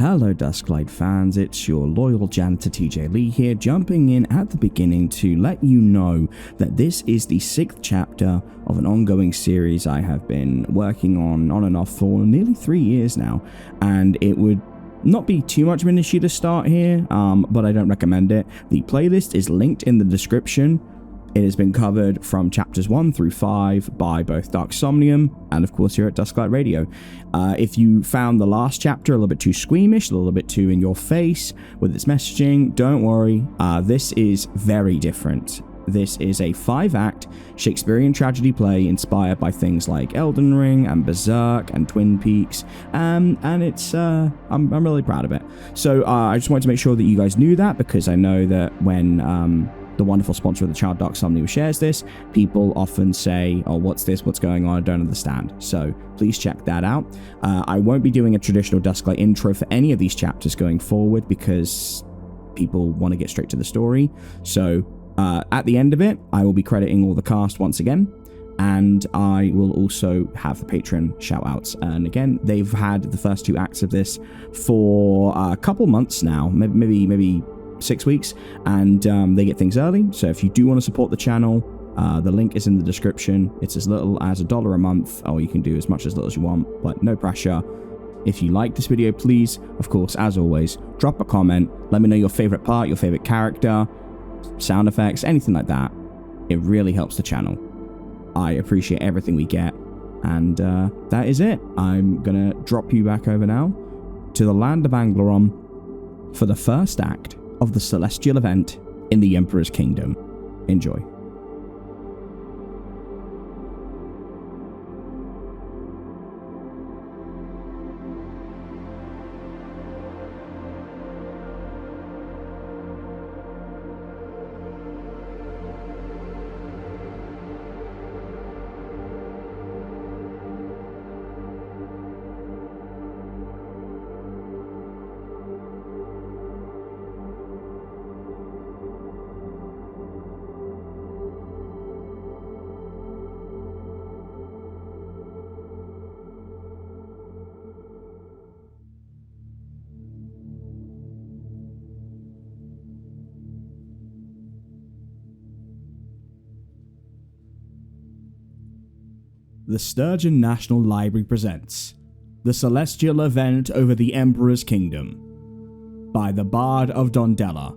Hello Dusklight fans, it's your loyal janitor TJ Lee here, jumping in at the beginning to let you know that this is the 6th chapter of an ongoing series I have been working on and off for nearly 3 years now, and it would not be too much of an issue to start here, but I don't recommend it. The playlist is linked in the description. It has been covered from chapters 1 through 5 by both Dark Somnium and of course here at Dusklight Radio. If you found the last chapter a little bit too squeamish, a little bit too in your face with its messaging, don't worry, this is very different. This is a 5-act Shakespearean tragedy play inspired by things like Elden Ring and Berserk and Twin Peaks, and it's I'm really proud of it. So I just wanted to make sure that you guys knew that, because I know that when the wonderful sponsor of the channel, Dark Somnium, shares this, people often say, oh, what's this? What's going on? I don't understand. So please check that out. I won't be doing a traditional Dusklight intro for any of these chapters going forward because people want to get straight to the story. So at the end of it, I will be crediting all the cast once again, and I will also have the Patreon shout-outs. And again, they've had the first 2 acts of this for a couple months now, maybe 6 weeks, and they get things early. So if you do want to support the channel, the link is in the description. It's as little as $1 a month, or you can do as much as little as you want, but no pressure. If you like this video, please, of course, as always, drop a comment. Let me know your favorite part, your favorite character, sound effects, anything like that. It really helps the channel. I appreciate everything we get, and that is it. I'm gonna drop you back over now to the land of Angleron for the first act of the celestial event in the Emperor's Kingdom. Enjoy. The Sturgeon National Library presents The Celestial Event Over the Emperor's Kingdom by the Bard of Dondella.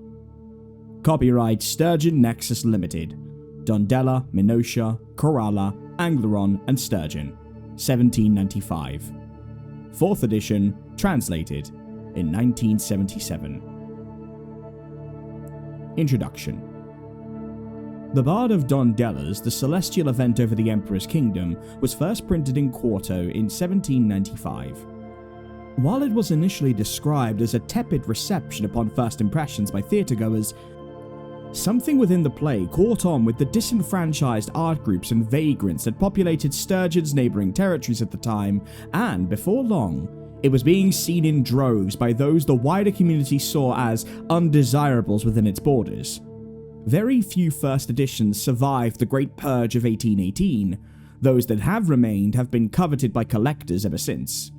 Copyright Sturgeon Nexus Limited. Dondella, Minotia, Coralla, Angleron, and Sturgeon. 1795. 4th edition, translated in 1977. Introduction. The Bard of Dondella's The Celestial Event Over the Emperor's Kingdom was first printed in quarto in 1795. While it was initially described as a tepid reception upon first impressions by theatregoers, something within the play caught on with the disenfranchised art groups and vagrants that populated Sturgeon's neighbouring territories at the time, and before long, it was being seen in droves by those the wider community saw as undesirables within its borders. Very few first editions survived the Great Purge of 1818. Those that have remained have been coveted by collectors ever since.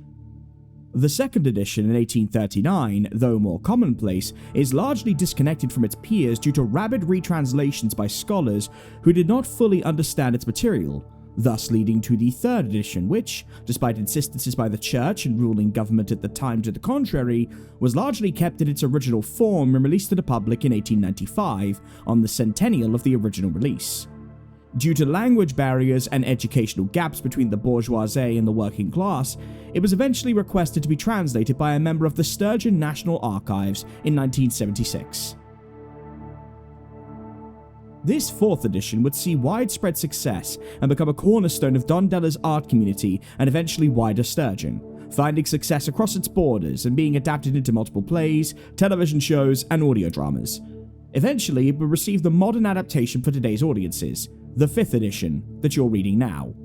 The 2nd edition in 1839, though more commonplace, is largely disconnected from its peers due to rabid retranslations by scholars who did not fully understand its material, thus leading to the 3rd edition which, despite insistences by the church and ruling government at the time to the contrary, was largely kept in its original form and released to the public in 1895 on the centennial of the original release. Due to language barriers and educational gaps between the bourgeoisie and the working class, it was eventually requested to be translated by a member of the Sturgeon National Archives in 1976. This 4th edition would see widespread success and become a cornerstone of Dondella's art community and eventually wider Sturgeon, finding success across its borders and being adapted into multiple plays, television shows, and audio dramas. Eventually, it would receive the modern adaptation for today's audiences, the 5th edition that you're reading now.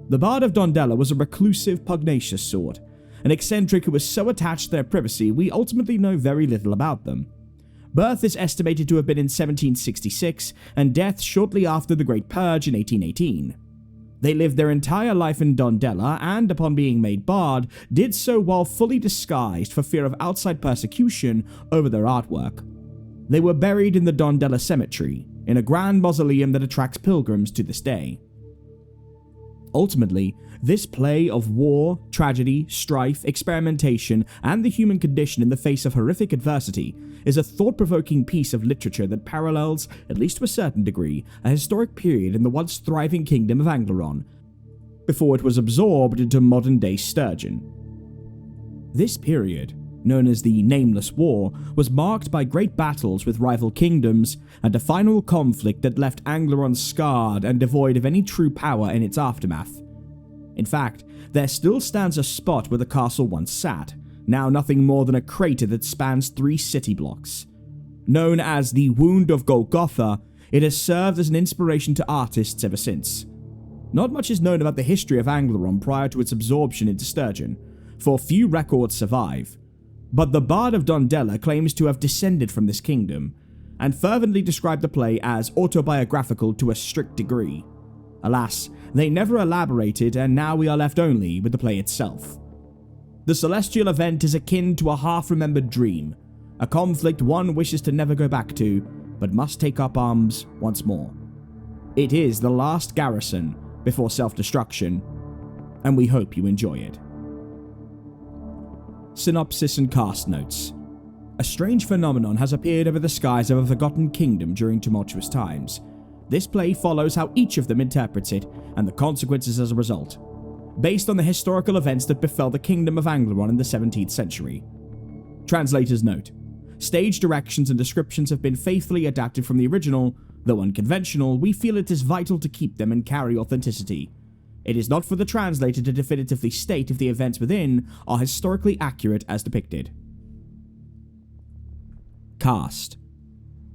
The Bard of Dondella was a reclusive, pugnacious sort, an eccentric who was so attached to their privacy we ultimately know very little about them. Birth is estimated to have been in 1766, and death shortly after the Great Purge in 1818. They lived their entire life in Dondella and, upon being made bard, did so while fully disguised for fear of outside persecution over their artwork. They were buried in the Dondella Cemetery, in a grand mausoleum that attracts pilgrims to this day. Ultimately, this play of war, tragedy, strife, experimentation, and the human condition in the face of horrific adversity is a thought-provoking piece of literature that parallels, at least to a certain degree, a historic period in the once thriving kingdom of Angleron, before it was absorbed into modern-day Sturgeon. This period, known as the Nameless War, was marked by great battles with rival kingdoms and a final conflict that left Angleron scarred and devoid of any true power in its aftermath. In fact, there still stands a spot where the castle once sat, now nothing more than a crater that spans 3 city blocks. Known as the Wound of Golgotha, it has served as an inspiration to artists ever since. Not much is known about the history of Angleron prior to its absorption into Sturgeon, for few records survive. But the Bard of Dondella claims to have descended from this kingdom, and fervently described the play as autobiographical to a strict degree. Alas, they never elaborated, and now we are left only with the play itself. The celestial event is akin to a half-remembered dream, a conflict one wishes to never go back to, but must take up arms once more. It is the last garrison before self-destruction, and we hope you enjoy it. Synopsis and cast notes. A strange phenomenon has appeared over the skies of a forgotten kingdom during tumultuous times. This play follows how each of them interprets it, and the consequences as a result, based on the historical events that befell the kingdom of Angleron in the 17th century. Translator's note. Stage directions and descriptions have been faithfully adapted from the original. Though unconventional, we feel it is vital to keep them and carry authenticity. It is not for the translator to definitively state if the events within are historically accurate as depicted. Cast: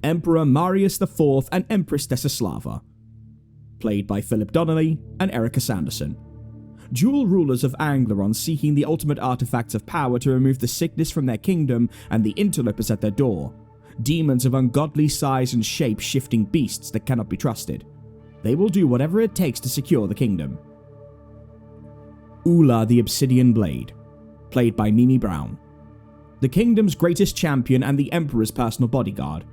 Emperor Marius IV and Empress Desislava, played by Philip Donnelly and Erika Sanderson. Dual rulers of Angleron seeking the ultimate artifacts of power to remove the sickness from their kingdom and the interlopers at their door. Demons of ungodly size and shape, shifting beasts that cannot be trusted. They will do whatever it takes to secure the kingdom. Ula the Obsidian Blade, played by Mimi Brown. The kingdom's greatest champion and the Emperor's personal bodyguard.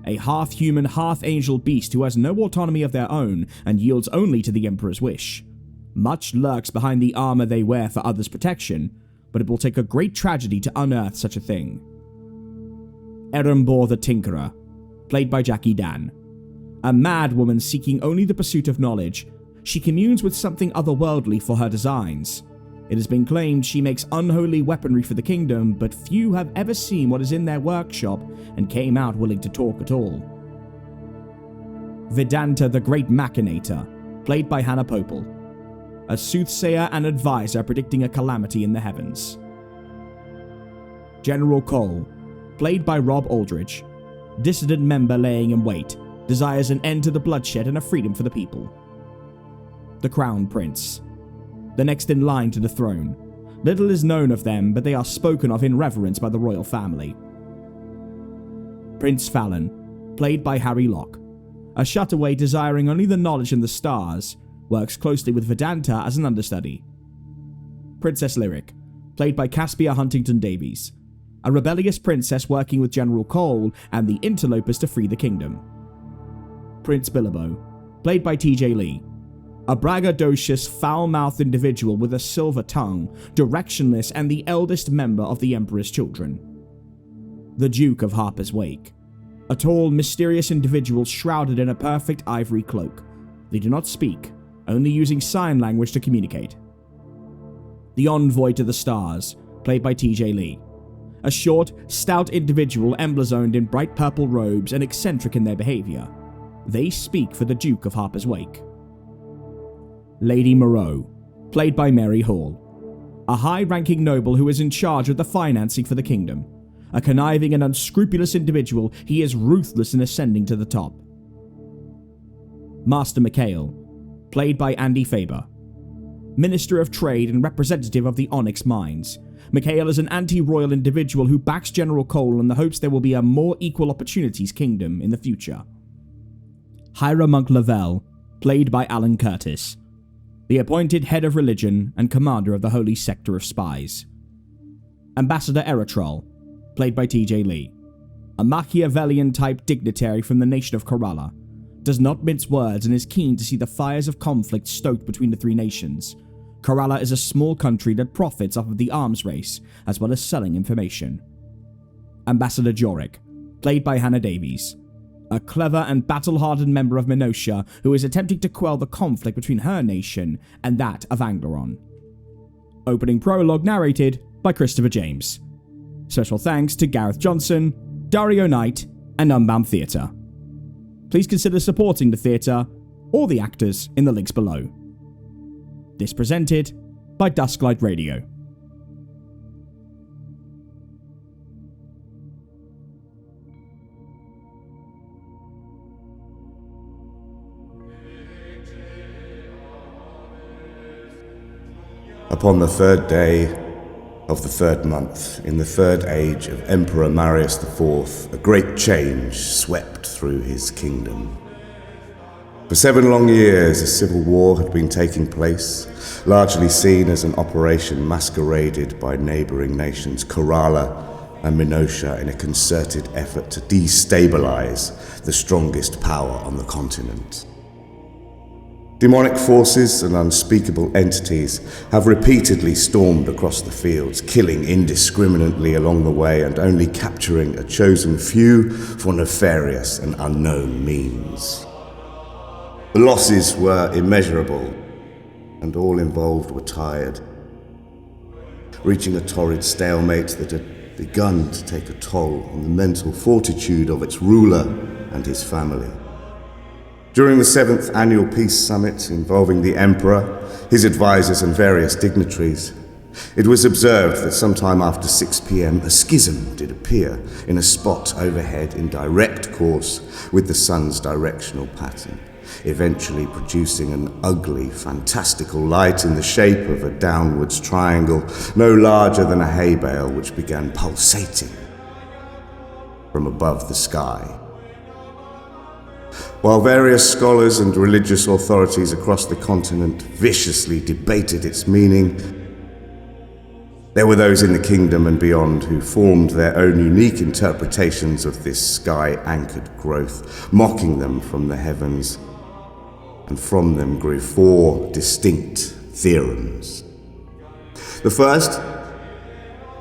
A half-human, half-angel beast who has no autonomy of their own and yields only to the Emperor's wish. Much lurks behind the armor they wear for others' protection, but it will take a great tragedy to unearth such a thing. Erembor the Tinkerer, played by Jackie Dan. A mad woman seeking only the pursuit of knowledge, she communes with something otherworldly for her designs. It has been claimed she makes unholy weaponry for the kingdom, but few have ever seen what is in their workshop and came out willing to talk at all. Vedanta the Great Machinator, played by Hannah Pople. A soothsayer and advisor predicting a calamity in the heavens. General Cole, played by Rob Aldridge. Dissident member laying in wait, desires an end to the bloodshed and a freedom for the people. The Crown Prince, the next in line to the throne. Little is known of them, but they are spoken of in reverence by the royal family. Prince Fallon, played by Harry Locke. A shutaway desiring only the knowledge and the stars, works closely with Vedanta as an understudy. Princess Lyric, played by Caspia Huntingdon-Davies. A rebellious princess working with General Cole and the interlopers to free the kingdom. Prince Billebault, played by TJ Lee. A braggadocious, foul-mouthed individual with a silver tongue, directionless, and the eldest member of the Emperor's children. The Duke of Harper's Wake. A tall, mysterious individual shrouded in a perfect ivory cloak. They do not speak, only using sign language to communicate. The Envoy to the Stars, played by TJ Lee. A short, stout individual emblazoned in bright purple robes and eccentric in their behavior. They speak for the Duke of Harper's Wake. Lady Moreau, played by Mary Hall. A high-ranking noble who is in charge of the financing for the kingdom. A conniving and unscrupulous individual, he is ruthless in ascending to the top. Master McHale, played by Andy Faber. Minister of Trade and representative of the Onyx Mines. McHale is an anti-royal individual who backs General Cole in the hopes there will be a more equal opportunities kingdom in the future. Hieromonk Levelle, played by Alan Curtis. the appointed head of religion and commander of the holy sector of spies. Ambassador Eritrall, played by TJ Lee, a Machiavellian-type dignitary from the nation of Kerala, does not mince words and is keen to see the fires of conflict stoked between the three nations. Kerala is a small country that profits off of the arms race, as well as selling information. Ambassador Joriq, played by Hannah Davies, a clever and battle-hardened member of Minotia who is attempting to quell the conflict between her nation and that of Angleron. Opening prologue narrated by Christopher James. Special thanks to Gareth Johnson, Dario Knight, and Unbound Theatre. Please consider supporting the theatre or the actors in the links below. This presented by Dusklight Radio. Upon the third day of the third month, in the third age of Emperor Marius IV, a great change swept through his kingdom. For 7 long years, a civil war had been taking place, largely seen as an operation masqueraded by neighbouring nations Kerala and Minotia in a concerted effort to destabilise the strongest power on the continent. Demonic forces and unspeakable entities have repeatedly stormed across the fields, killing indiscriminately along the way and only capturing a chosen few for nefarious and unknown means. The losses were immeasurable, and all involved were tired, reaching a torrid stalemate that had begun to take a toll on the mental fortitude of its ruler and his family. During the 7th Annual Peace Summit involving the Emperor, his advisors and various dignitaries, it was observed that sometime after 6 p.m. a schism did appear in a spot overhead in direct course with the sun's directional pattern, eventually producing an ugly, fantastical light in the shape of a downwards triangle no larger than a hay bale, which began pulsating from above the sky. While various scholars and religious authorities across the continent viciously debated its meaning, there were those in the kingdom and beyond who formed their own unique interpretations of this sky-anchored growth, mocking them from the heavens, and from them grew 4 distinct theorems. The first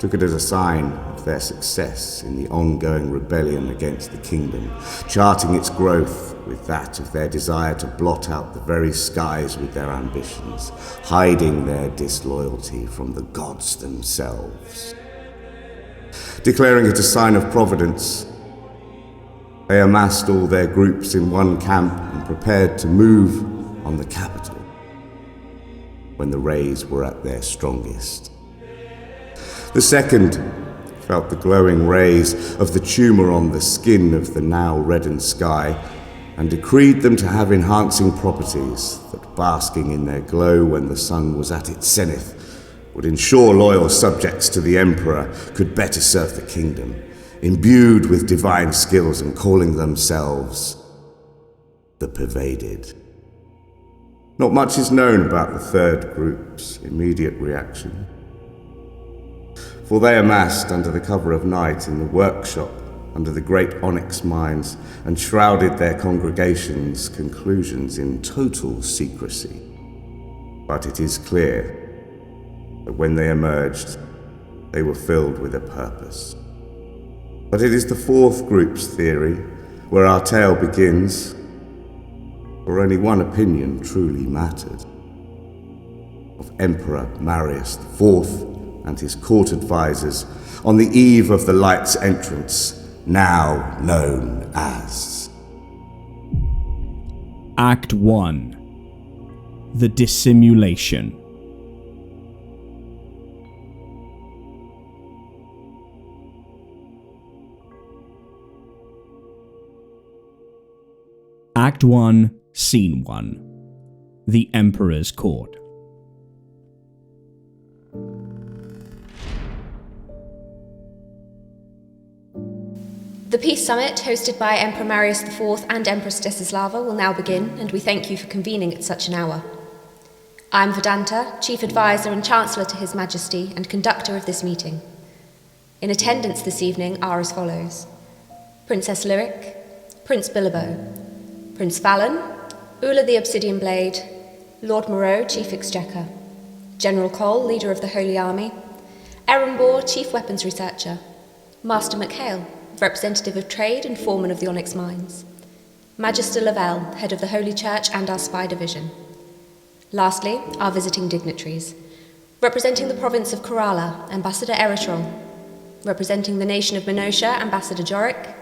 took it as a sign of their success in the ongoing rebellion against the kingdom, charting its growth with that of their desire to blot out the very skies with their ambitions, hiding their disloyalty from the gods themselves. Declaring it a sign of providence, they amassed all their groups in one camp and prepared to move on the capital when the rays were at their strongest. The second felt the glowing rays of the tumour on the skin of the now reddened sky and decreed them to have enhancing properties that, basking in their glow when the sun was at its zenith, would ensure loyal subjects to the Emperor could better serve the kingdom, imbued with divine skills and calling themselves the Pervaded. Not much is known about the third group's immediate reaction, for they amassed under the cover of night in the workshop under the great onyx mines and shrouded their congregation's conclusions in total secrecy. But it is clear that when they emerged, they were filled with a purpose. But it is the fourth group's theory where our tale begins, for only one opinion truly mattered: of Emperor Marius IV and his court advisors on the eve of the light's entrance, now known as Act 1. The Dissimulation. Act 1, Scene 1. The Emperor's Court. The Peace Summit, hosted by Emperor Marius IV and Empress Desislava, will now begin, and we thank you for convening at such an hour. I'm Vedanta, Chief Advisor and Chancellor to His Majesty and conductor of this meeting. In attendance this evening are as follows: Princess Joriq, Prince Billebault, Prince Fallon, Ula the Obsidian Blade, Lord Moreau, Chief Exchequer, General Cole, Leader of the Holy Army, Erikral, Chief Weapons Researcher, Master McHale, Representative of Trade and Foreman of the Onyx Mines, Magister Levelle, Head of the Holy Church and our Spy Division. Lastly, our visiting dignitaries. Representing the province of Kerala, Ambassador Eritrall. Representing the nation of Minotia, Ambassador Joriq.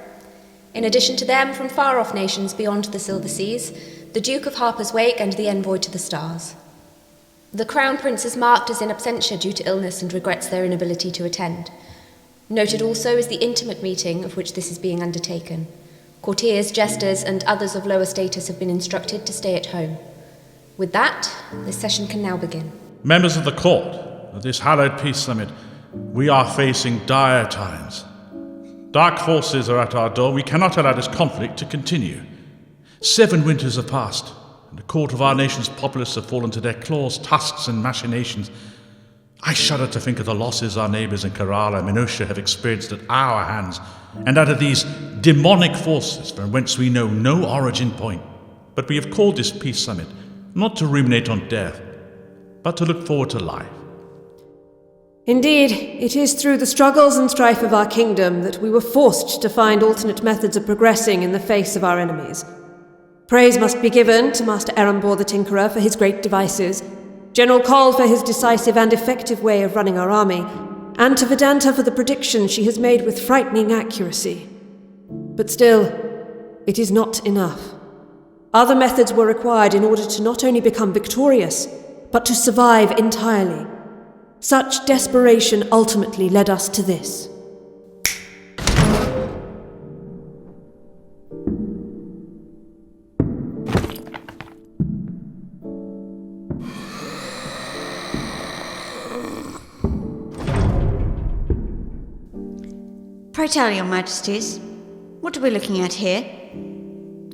In addition to them, from far-off nations beyond the Silver Seas, the Duke of Harper's Wake and the Envoy to the Stars. The Crown Prince is marked as in absentia due to illness and regrets their inability to attend. Noted also is the intimate meeting of which this is being undertaken. Courtiers, jesters, and others of lower status have been instructed to stay at home. With that, this session can now begin. Members of the court, at this hallowed peace summit, we are facing dire times. Dark forces are at our door. We cannot allow this conflict to continue. 7 winters have passed, and the court of our nation's populace have fallen to their claws, tusks, and machinations. I shudder to think of the losses our neighbours in Kerala and Minotia have experienced at our hands, and out of these demonic forces from whence we know no origin point. But we have called this peace summit not to ruminate on death, but to look forward to life. Indeed, it is through the struggles and strife of our kingdom that we were forced to find alternate methods of progressing in the face of our enemies. Praise must be given to Master Erikral the Tinkerer for his great devices, General Cole for his decisive and effective way of running our army, and to Vedanta for the predictions she has made with frightening accuracy. But still, it is not enough. Other methods were required in order to not only become victorious, but to survive entirely. Such desperation ultimately led us to this. Pray tell, your majesties, what are we looking at here?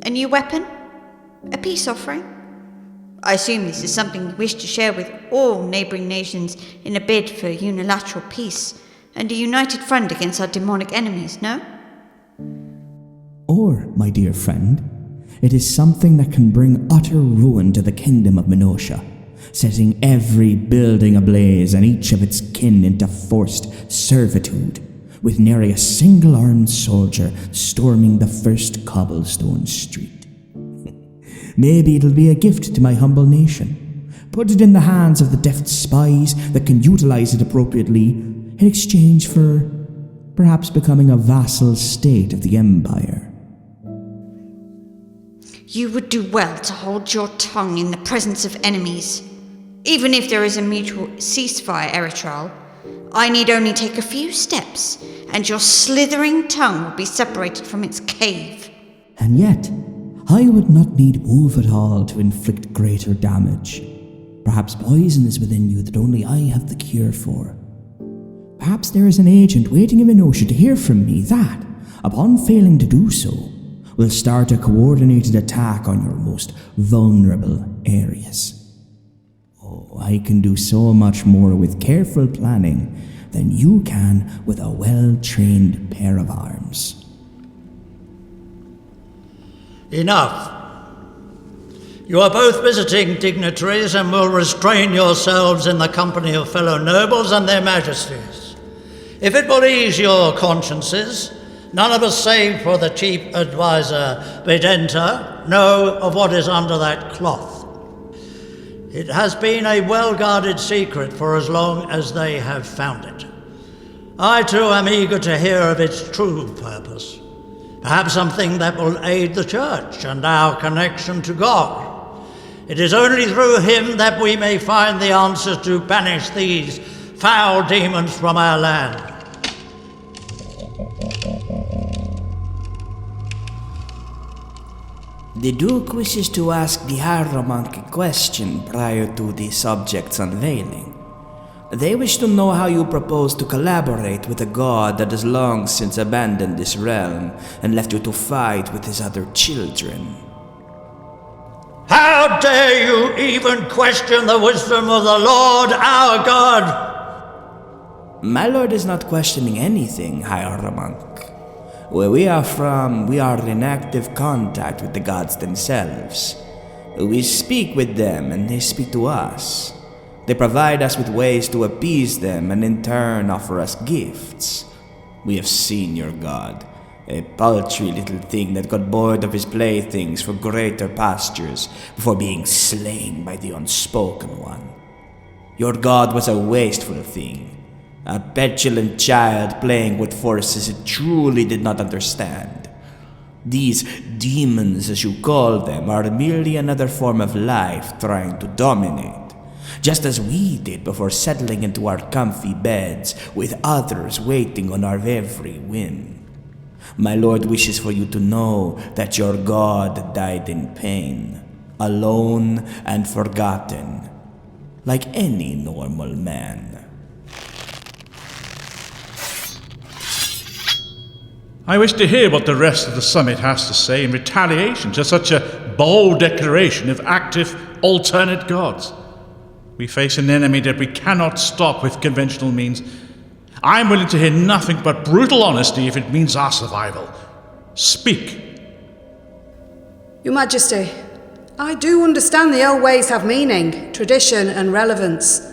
A new weapon? A peace offering? I assume this is something you wish to share with all neighbouring nations in a bid for unilateral peace and a united front against our demonic enemies, no? Or, my dear friend, it is something that can bring utter ruin to the kingdom of Minotia, setting every building ablaze and each of its kin into forced servitude, with nary a single-armed soldier storming the first cobblestone street. Maybe it'll be a gift to my humble nation. Put it in the hands of the deft spies that can utilize it appropriately in exchange for perhaps becoming a vassal state of the Empire. You would do well to hold your tongue in the presence of enemies. Even if there is a mutual ceasefire, Eritrall, I need only take a few steps, and your slithering tongue will be separated from its cave. And yet, I would not need move at all to inflict greater damage. Perhaps poison is within you that only I have the cure for. Perhaps there is an agent waiting in Minotia to hear from me that, upon failing to do so, will start a coordinated attack on your most vulnerable areas. Oh, I can do so much more with careful planning than you can with a well-trained pair of arms. Enough. You are both visiting dignitaries and will restrain yourselves in the company of fellow nobles and their majesties. If it will ease your consciences, none of us save for the chief advisor, Vedanta, know of what is under that cloth. It has been a well-guarded secret for as long as they have found it. I too am eager to hear of its true purpose. Perhaps something that will aid the Church and our connection to God. It is only through him that we may find the answer to banish these foul demons from our land. The Duke wishes to ask the Hieromonk a question prior to the subject's unveiling. They wish to know how you propose to collaborate with a god that has long since abandoned this realm and left you to fight with his other children. How How dare you even question the wisdom of the Lord our God? My lord is not questioning anything, Hieromonk. Where we are from, we are in active contact with the gods themselves. We speak with them and they speak to us. They provide us with ways to appease them and in turn offer us gifts. We have seen your god, a paltry little thing that got bored of his playthings for greater pastures before being slain by the unspoken one. Your god was a wasteful thing. A petulant child playing with forces it truly did not understand. These demons, as you call them, are merely another form of life trying to dominate, just as we did before settling into our comfy beds with others waiting on our every whim. My lord wishes for you to know that your god died in pain, alone and forgotten, like any normal man. I wish to hear what the rest of the summit has to say in retaliation to such a bold declaration of active alternate gods. We face an enemy that we cannot stop with conventional means. I'm willing to hear nothing but brutal honesty if it means our survival. Speak. Your Majesty, I do understand the old ways have meaning, tradition and relevance.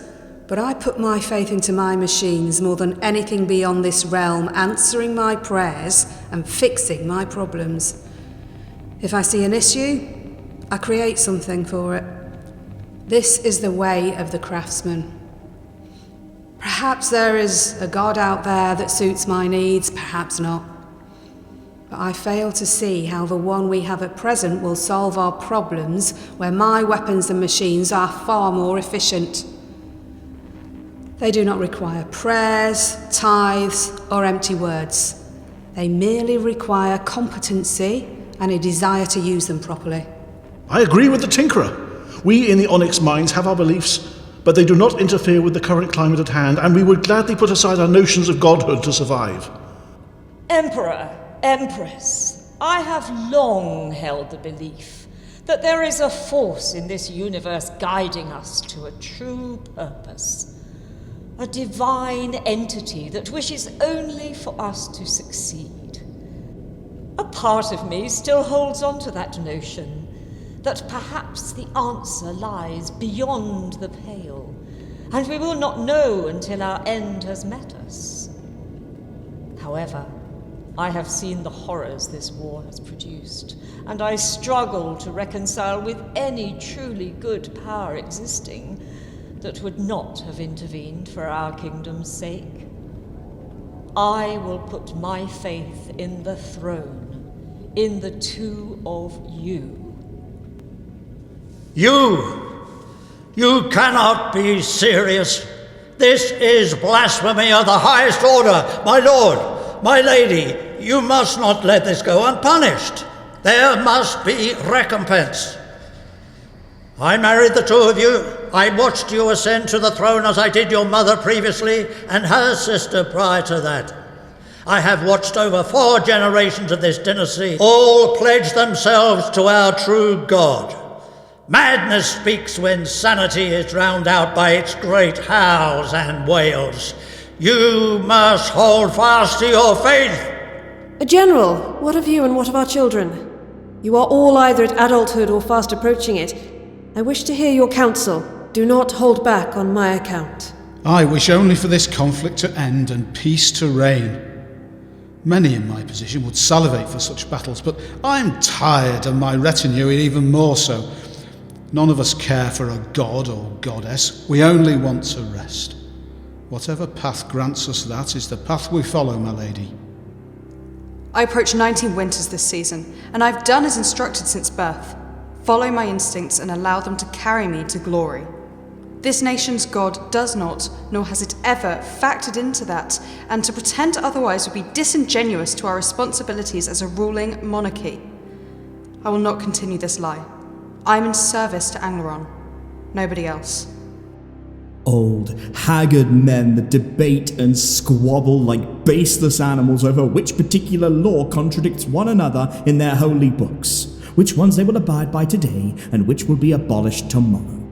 But I put my faith into my machines more than anything beyond this realm, answering my prayers and fixing my problems. If I see an issue, I create something for it. This is the way of the craftsman. Perhaps there is a god out there that suits my needs, perhaps not. But I fail to see how the one we have at present will solve our problems where my weapons and machines are far more efficient. They do not require prayers, tithes, or empty words. They merely require competency and a desire to use them properly. I agree with the Tinkerer. We in the Onyx Mines have our beliefs, but they do not interfere with the current climate at hand, and we would gladly put aside our notions of godhood to survive. Emperor, Empress, I have long held the belief that there is a force in this universe guiding us to a true purpose. A divine entity that wishes only for us to succeed. A part of me still holds on to that notion, that perhaps the answer lies beyond the pale, and we will not know until our end has met us. However, I have seen the horrors this war has produced, and I struggle to reconcile with any truly good power existing that would not have intervened for our kingdom's sake. I will put my faith in the throne, in the two of you. You cannot be serious. This is blasphemy of the highest order. My lord, my lady, you must not let this go unpunished. There must be recompense. I married the two of you. I watched you ascend to the throne as I did your mother previously, and her sister prior to that. I have watched over 4 generations of this dynasty all pledge themselves to our true God. Madness speaks when sanity is drowned out by its great howls and wails. You must hold fast to your faith. General, what of you and what of our children? You are all either at adulthood or fast approaching it. I wish to hear your counsel. Do not hold back on my account. I wish only for this conflict to end and peace to reign. Many in my position would salivate for such battles, but I'm tired, and my retinue even more so. None of us care for a god or goddess. We only want to rest. Whatever path grants us that is the path we follow, my lady. I approach 19 winters this season, and I've done as instructed since birth. Follow my instincts and allow them to carry me to glory. This nation's god does not, nor has it ever, factored into that, and to pretend otherwise would be disingenuous to our responsibilities as a ruling monarchy. I will not continue this lie. I am in service to Angleron, nobody else. Old, haggard men that debate and squabble like baseless animals over which particular law contradicts one another in their holy books. which ones they will abide by today, and which will be abolished tomorrow.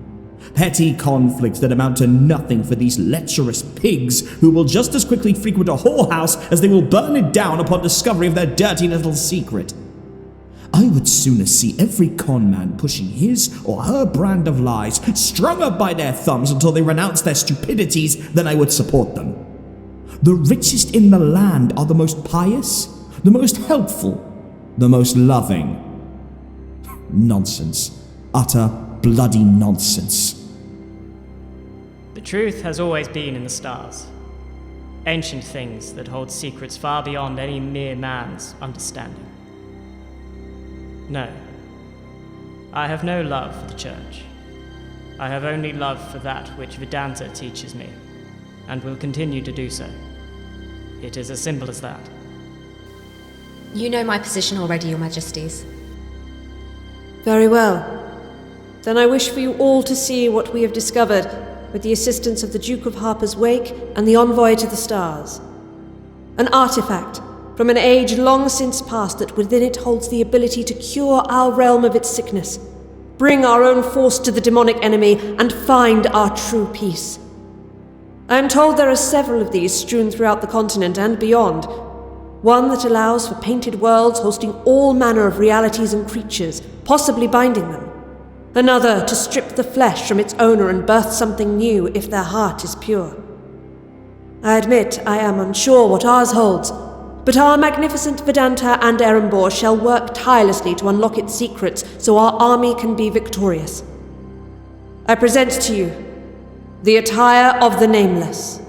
Petty conflicts that amount to nothing for these lecherous pigs who will just as quickly frequent a whorehouse as they will burn it down upon discovery of their dirty little secret. I would sooner see every con man pushing his or her brand of lies strung up by their thumbs until they renounce their stupidities than I would support them. The richest in the land are the most pious, the most helpful, the most loving. Nonsense. Utter bloody nonsense. The truth has always been in the stars. Ancient things that hold secrets far beyond any mere man's understanding. No. I have no love for the Church. I have only love for that which Vedanta teaches me, and will continue to do so. It is as simple as that. You know my position already, Your Majesties. Very well. Then I wish for you all to see what we have discovered with the assistance of the Duke of Harper's Wake and the Envoy to the Stars. An artifact from an age long since past that within it holds the ability to cure our realm of its sickness, bring our own force to the demonic enemy, and find our true peace. I am told there are several of these strewn throughout the continent and beyond. One that allows for painted worlds hosting all manner of realities and creatures, possibly binding them. Another to strip the flesh from its owner and birth something new if their heart is pure. I admit I am unsure what ours holds, but our magnificent Vedanta and Erembor shall work tirelessly to unlock its secrets so our army can be victorious. I present to you the attire of the Nameless.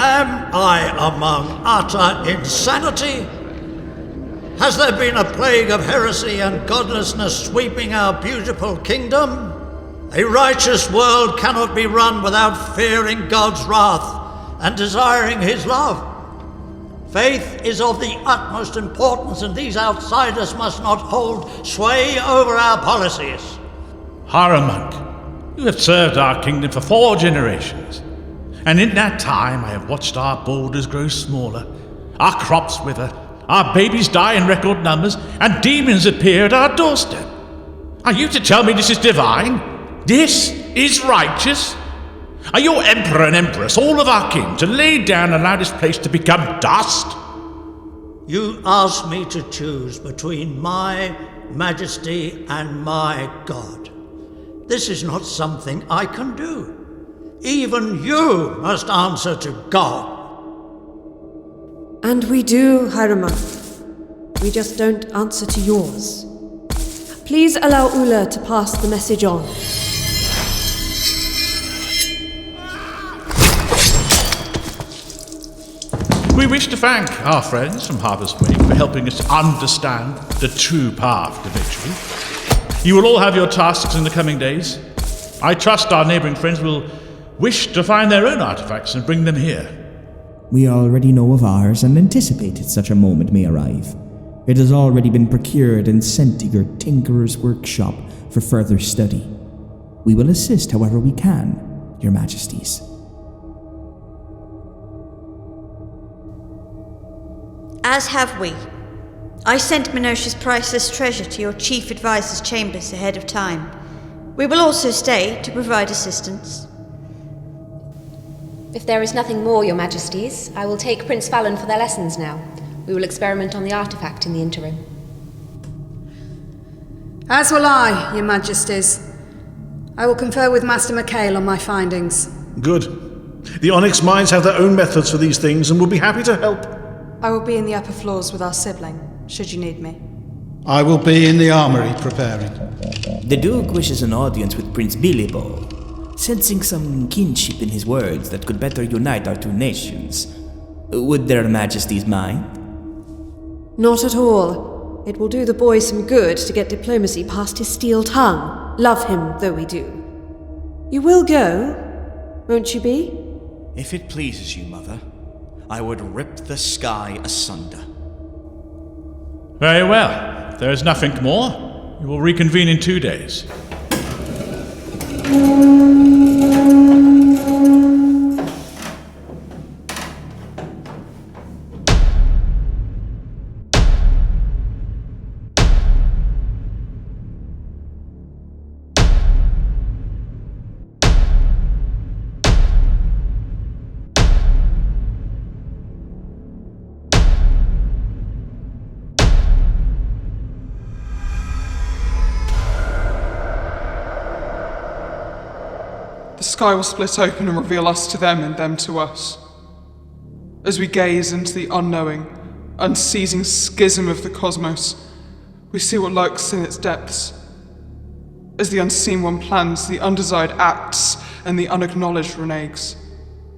Am I among utter insanity? Has there been a plague of heresy and godlessness sweeping our beautiful kingdom? A righteous world cannot be run without fearing God's wrath and desiring his love. Faith is of the utmost importance, and these outsiders must not hold sway over our policies. Hieromonk, you have served our kingdom for 4 generations, and in that time I have watched our borders grow smaller, our crops wither, our babies die in record numbers, and demons appear at our doorstep. Are you to tell me this is divine? This is righteous? Are your Emperor and Empress, all of our kin, to lay down and allow this place to become dust? You ask me to choose between my majesty and my God. This is not something I can do. Even you must answer to God. And we do, Hieromonk. We just don't answer to yours. Please allow Ula to pass the message on. We wish to thank our friends from Harper's Wake for helping us understand the true path to victory. You will all have your tasks in the coming days. I trust our neighbouring friends will wish to find their own artifacts and bring them here. We already know of ours and anticipated such a moment may arrive. It has already been procured and sent to your Tinkerer's workshop for further study. We will assist however we can, Your Majesties. As have we. I sent Minosha's priceless treasure to your chief advisor's chambers ahead of time. We will also stay to provide assistance. If there is nothing more, Your Majesties, I will take Prince Fallon for their lessons now. We will experiment on the artifact in the interim. As will I, Your Majesties. I will confer with Master McHale on my findings. Good. The Onyx Mines have their own methods for these things and will be happy to help. I will be in the upper floors with our sibling, should you need me. I will be in the armory preparing. The Duke wishes an audience with Prince Billebault, sensing some kinship in his words that could better unite our two nations. Would their Majesties mind? Not at all. It will do the boy some good to get diplomacy past his steel tongue, love him though we do. You will go, won't you be? If it pleases you, Mother, I would rip the sky asunder. Very well. If there is nothing more, we will reconvene in 2 days. sky will split open and reveal us to them and them to us. As we gaze into the unknowing, unceasing schism of the cosmos, we see what lurks in its depths. As the unseen one plans, the undesired acts, and the unacknowledged reneges.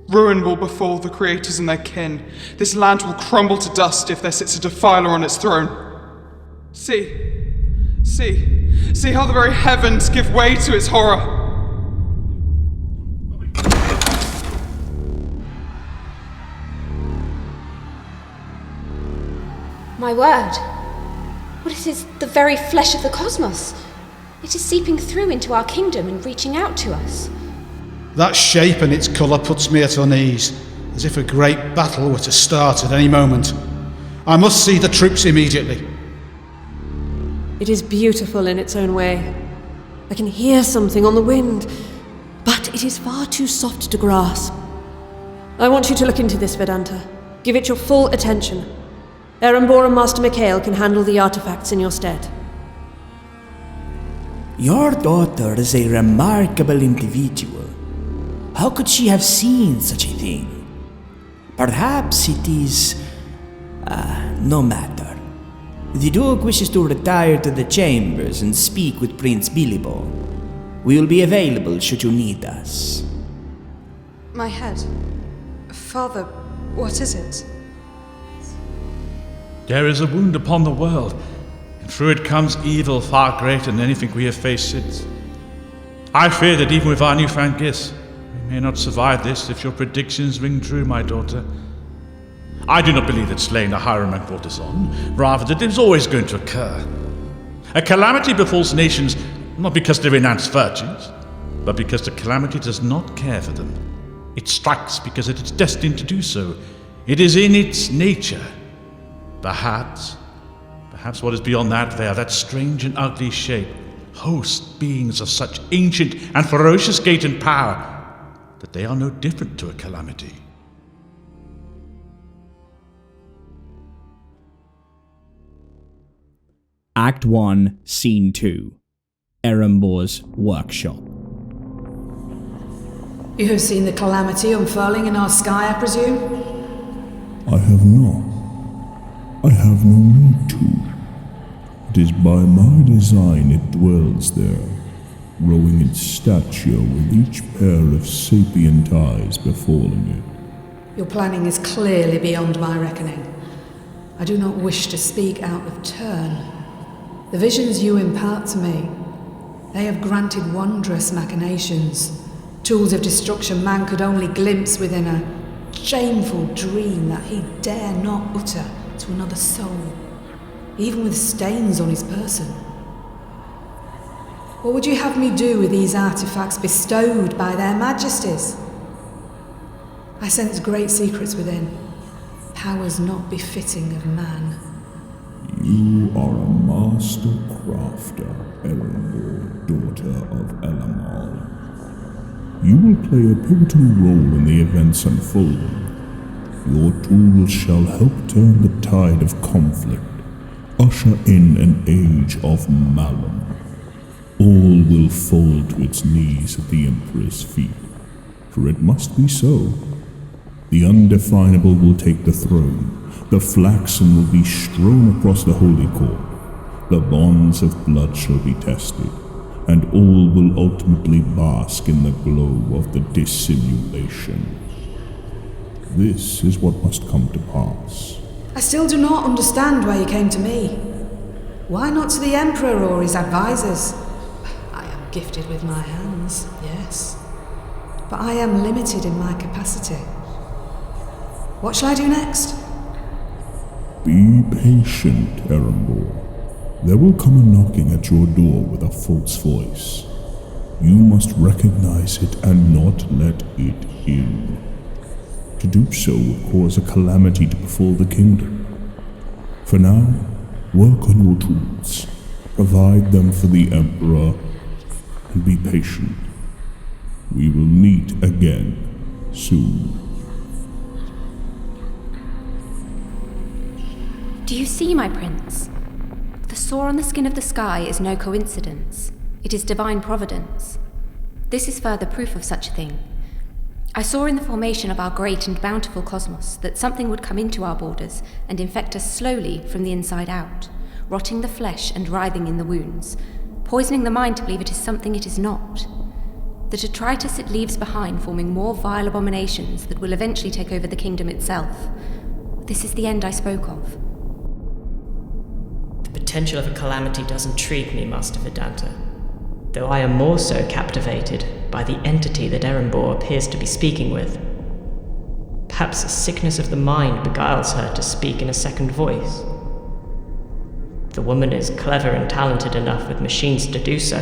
Ruin will befall the creators and their kin. This land will crumble to dust if there sits a defiler on its throne. See how the very heavens give way to its horror. My word. What it is the very flesh of the cosmos. It is seeping through into our kingdom and reaching out to us. That shape and its colour puts me at unease, as if a great battle were to start at any moment. I must see the troops immediately. It is beautiful in its own way. I can hear something on the wind, but it is far too soft to grasp. I want you to look into this, Vedanta. Give it your full attention. Erembor and Master McHale can handle the artifacts in your stead. Your daughter is a remarkable individual. How could she have seen such a thing? Perhaps it is... no matter. The Duke wishes to retire to the chambers and speak with Prince Billebault. We will be available should you need us. My head. Father, what is it? There is a wound upon the world, and through it comes evil far greater than anything we have faced since. I fear that even with our newfound gifts, we may not survive this if your predictions ring true, my daughter. I do not believe that slaying the Hieromonk brought us on, rather that it was always going to occur. A calamity befalls nations not because they renounce virtues, but because the calamity does not care for them. It strikes because it is destined to do so. It is in its nature. Perhaps what is beyond that veil, that strange and ugly shape, host beings of such ancient and ferocious gait and power, that they are no different to a calamity. Act 1, Scene 2. Erembor's workshop. You have seen the calamity unfurling in our sky, I presume? I have not. I have no need to. It is by my design it dwells there, growing in stature with each pair of sapient eyes befalling it. Your planning is clearly beyond my reckoning. I do not wish to speak out of turn. The visions you impart to me, they have granted wondrous machinations, tools of destruction man could only glimpse within a shameful dream that he dare not utter to another soul, even with stains on his person. What would you have me do with these artifacts bestowed by their majesties? I sense great secrets within, powers not befitting of man. You are a master crafter, Erembor, daughter of Elamal. You will play a pivotal role in the events unfolding. Your tools shall help turn the tide of conflict, usher in an age of malum. All will fall to its knees at the Empress' feet, for it must be so. The undefinable will take the throne. The flaxen will be strewn across the holy court. The bonds of blood shall be tested, and all will ultimately bask in the glow of the dissimulation. This is what must come to pass. I still do not understand why you came to me. Why not to the Emperor or his advisors? I am gifted with my hands, yes, but I am limited in my capacity. What shall I do next? Be patient, Erembor. There will come a knocking at your door with a false voice. You must recognize it and not let it in. To do so will cause a calamity to befall the kingdom. For now, work on your tools. Provide them for the Emperor, and be patient. We will meet again soon. Do you see, my prince? The sore on the skin of the sky is no coincidence. It is divine providence. This is further proof of such a thing. I saw in the formation of our great and bountiful cosmos that something would come into our borders and infect us slowly from the inside out, rotting the flesh and writhing in the wounds, poisoning the mind to believe it is something it is not. The detritus it leaves behind forming more vile abominations that will eventually take over the kingdom itself. This is the end I spoke of. The potential of a calamity does intrigue me, Master Vedanta, though I am more so captivated by the entity that Erembor appears to be speaking with. Perhaps a sickness of the mind beguiles her to speak in a second voice. The woman is clever and talented enough with machines to do so.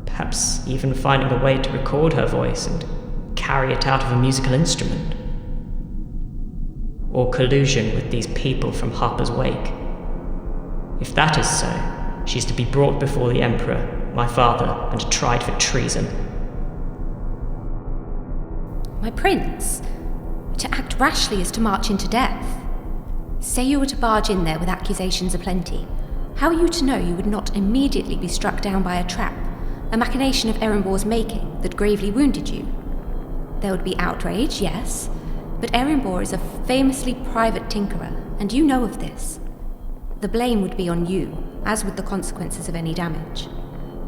Perhaps even finding a way to record her voice and carry it out of a musical instrument. Or collusion with these people from Harper's Wake. If that is so, she's to be brought before the Emperor, my father, and tried for treason. My prince, to act rashly is to march into death. Say you were to barge in there with accusations aplenty. How are you to know you would not immediately be struck down by a trap, a machination of Erembor's making that gravely wounded you? There would be outrage, yes, but Erembor is a famously private tinkerer, and you know of this. The blame would be on you, as would the consequences of any damage.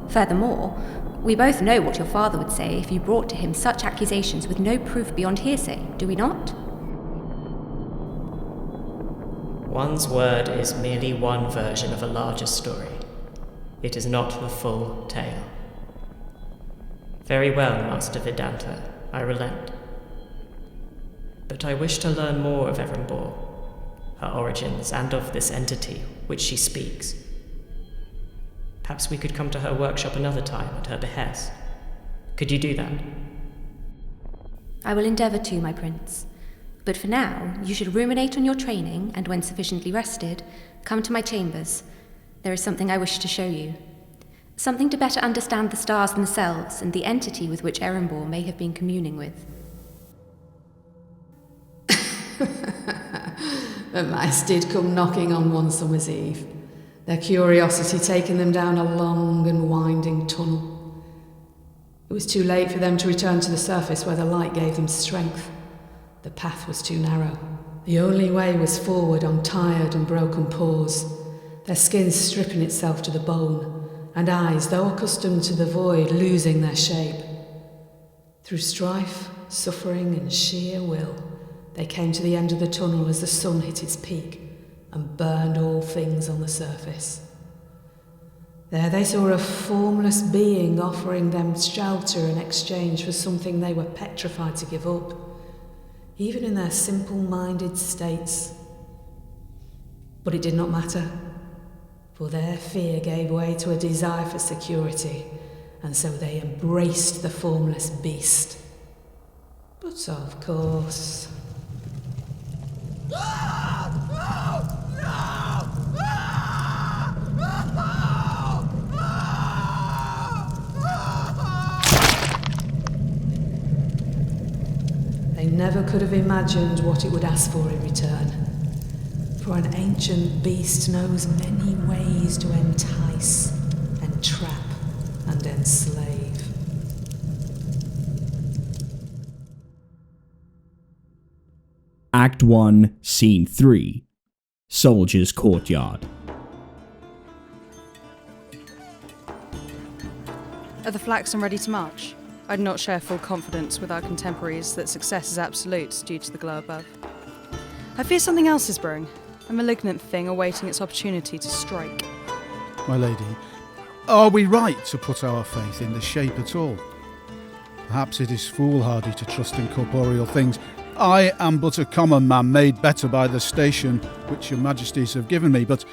Furthermore, we both know what your father would say if you brought to him such accusations with no proof beyond hearsay, do we not? One's word is merely one version of a larger story. It is not the full tale. Very well, Master Vedanta, I relent. But I wish to learn more of Erembor, her origins, and of this entity which she speaks. Perhaps we could come to her workshop another time at her behest. Could you do that? I will endeavour to, my prince. But for now, you should ruminate on your training, and when sufficiently rested, come to my chambers. There is something I wish to show you. Something to better understand the stars themselves and the entity with which Erembor may have been communing with. The mice did come knocking on one summer's eve, their curiosity taking them down a long and winding tunnel. It was too late for them to return to the surface where the light gave them strength. The path was too narrow. The only way was forward on tired and broken paws, their skin stripping itself to the bone, and eyes, though accustomed to the void, losing their shape. Through strife, suffering, and sheer will, they came to the end of the tunnel as the sun hit its peak and burned all things on the surface. There they saw a formless being offering them shelter in exchange for something they were petrified to give up, even in their simple-minded states. But it did not matter, for their fear gave way to a desire for security, and so they embraced the formless beast. But of course... They never could have imagined what it would ask for in return. For an ancient beast knows many ways to entice, entrap, and enslave. Act 1, Scene 3. Soldier's Courtyard. Are the Flaxen ready to march? I do not share full confidence with our contemporaries that success is absolute due to the glow above. I fear something else is brewing, a malignant thing awaiting its opportunity to strike. My lady, are we right to put our faith in the shape at all? Perhaps it is foolhardy to trust in corporeal things. I am but a common man made better by the station which your majesties have given me, but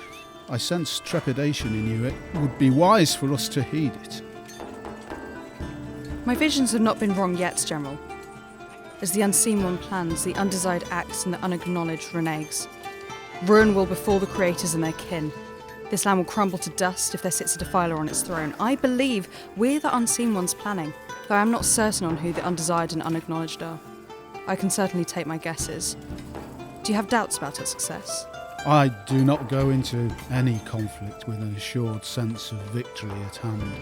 I sense trepidation in you. It would be wise for us to heed it. My visions have not been wrong yet, General. As the unseen one plans, the undesired acts and the unacknowledged reneges. Ruin will befall the creators and their kin. This land will crumble to dust if there sits a defiler on its throne. I believe we're the unseen ones planning, though I am not certain on who the undesired and unacknowledged are. I can certainly take my guesses. Do you have doubts about its success? I do not go into any conflict with an assured sense of victory at hand.